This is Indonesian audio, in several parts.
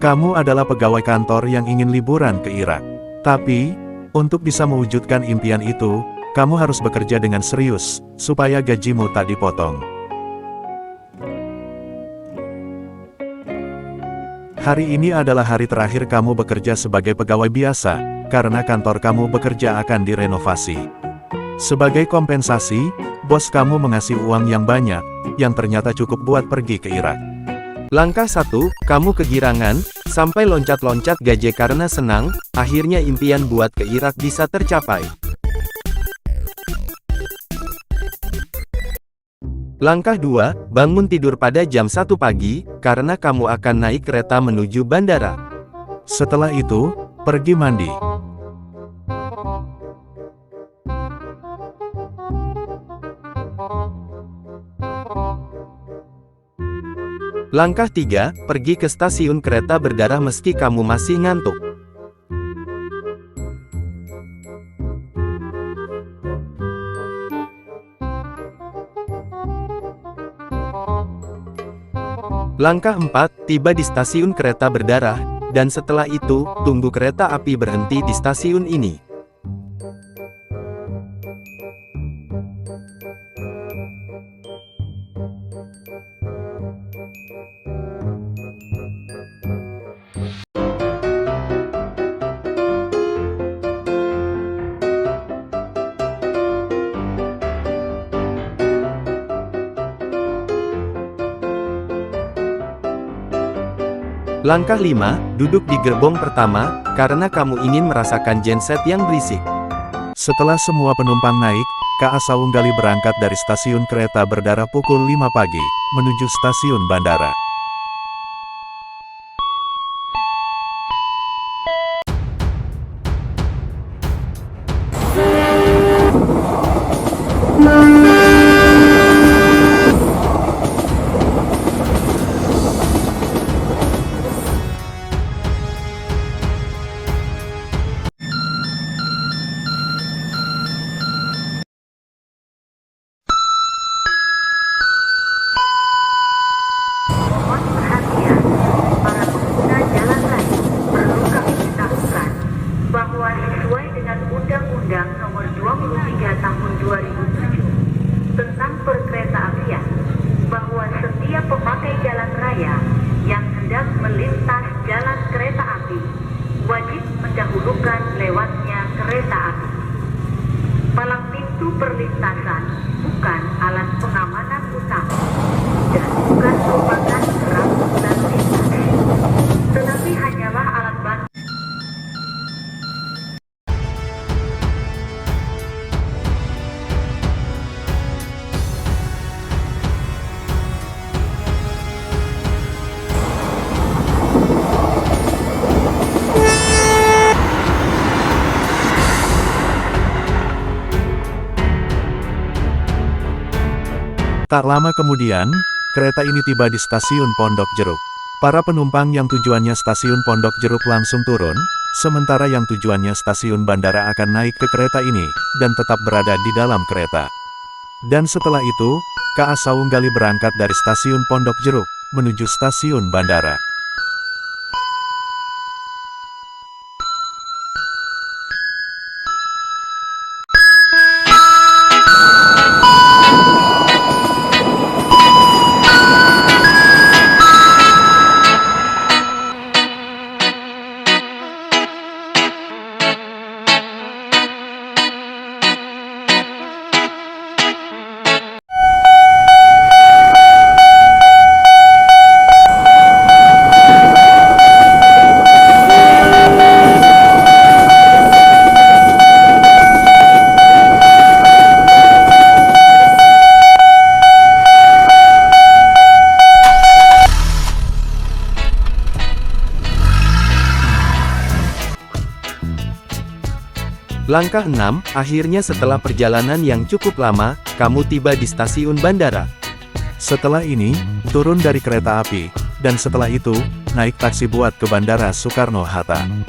Kamu adalah pegawai kantor yang ingin liburan ke Irak. Tapi, untuk bisa mewujudkan impian itu, kamu harus bekerja dengan serius, supaya gajimu tak dipotong. Hari ini adalah hari terakhir kamu bekerja sebagai pegawai biasa, karena kantor kamu bekerja akan direnovasi. Sebagai kompensasi, bos kamu mengasih uang yang banyak, yang ternyata cukup buat pergi ke Irak. Langkah 1, kamu kegirangan, sampai loncat-loncat gajah karena senang, akhirnya impian buat ke Irak bisa tercapai. Langkah 2, bangun tidur pada jam 1 pagi, karena kamu akan naik kereta menuju bandara. Setelah itu, pergi mandi. Langkah 3, pergi ke stasiun kereta berdarah meski kamu masih ngantuk. Langkah 4, tiba di stasiun kereta berdarah, dan setelah itu, tunggu kereta api berhenti di stasiun ini. Langkah 5, duduk di gerbong pertama, karena kamu ingin merasakan genset yang berisik. Setelah semua penumpang naik, Kak Saunggali berangkat dari stasiun kereta berdarah pukul 5 pagi, menuju stasiun bandara. Undang-Undang Nomor 23 Tahun 2007 tentang Perkeretaapian bahwa setiap pemakai jalan raya yang hendak melintas jalan kereta api wajib mendahulukan lewatnya kereta api. Palang pintu perlintasan bukan alat pengamanan utama dan bukan merupakan rambu lalu lintas, tetapi hanyalah alat bantu. Tak lama kemudian, kereta ini tiba di stasiun Pondok Jeruk. Para penumpang yang tujuannya stasiun Pondok Jeruk langsung turun, sementara yang tujuannya stasiun bandara akan naik ke kereta ini, dan tetap berada di dalam kereta. Dan setelah itu, Kak Saunggali berangkat dari stasiun Pondok Jeruk, menuju stasiun bandara. Langkah 6, akhirnya setelah perjalanan yang cukup lama, kamu tiba di stasiun bandara. Setelah ini, turun dari kereta api, dan setelah itu, naik taksi buat ke Bandara Soekarno-Hatta.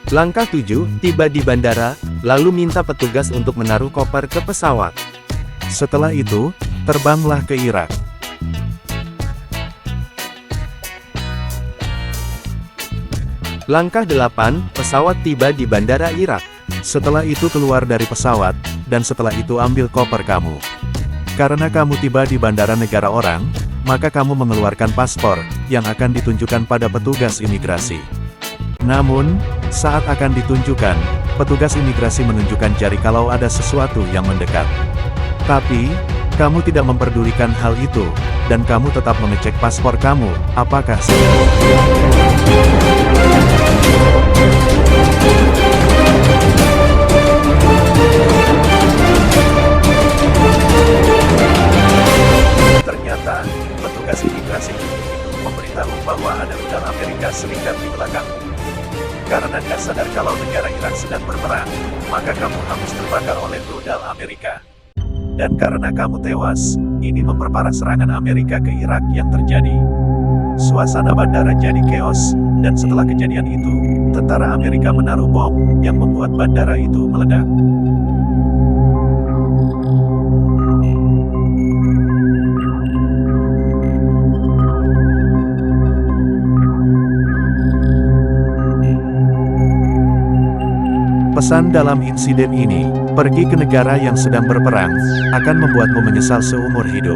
Langkah 7, tiba di bandara, lalu minta petugas untuk menaruh koper ke pesawat. Setelah itu, terbanglah ke Irak. Langkah 8, pesawat tiba di bandara Irak. Setelah itu keluar dari pesawat, dan setelah itu ambil koper kamu. Karena kamu tiba di bandara negara orang, maka kamu mengeluarkan paspor, yang akan ditunjukkan pada petugas imigrasi. Namun, saat akan ditunjukkan, petugas imigrasi menunjukkan jari kalau ada sesuatu yang mendekat. Tapi, kamu tidak memperdulikan hal itu, dan kamu tetap mengecek paspor kamu, apakah siap. Ternyata, petugas imigrasi itu memberitahu bahwa ada rudal Amerika Serikat di belakang. Karena dia sadar kalau negara Irak sedang berperang, maka kamu harus terbakar oleh rudal Amerika. Dan karena kamu tewas, ini memperparah serangan Amerika ke Irak yang terjadi. Suasana bandara jadi keos, dan setelah kejadian itu, tentara Amerika menaruh bom, yang membuat bandara itu meledak. Pesan dalam insiden ini, pergi ke negara yang sedang berperang, akan membuatmu menyesal seumur hidup.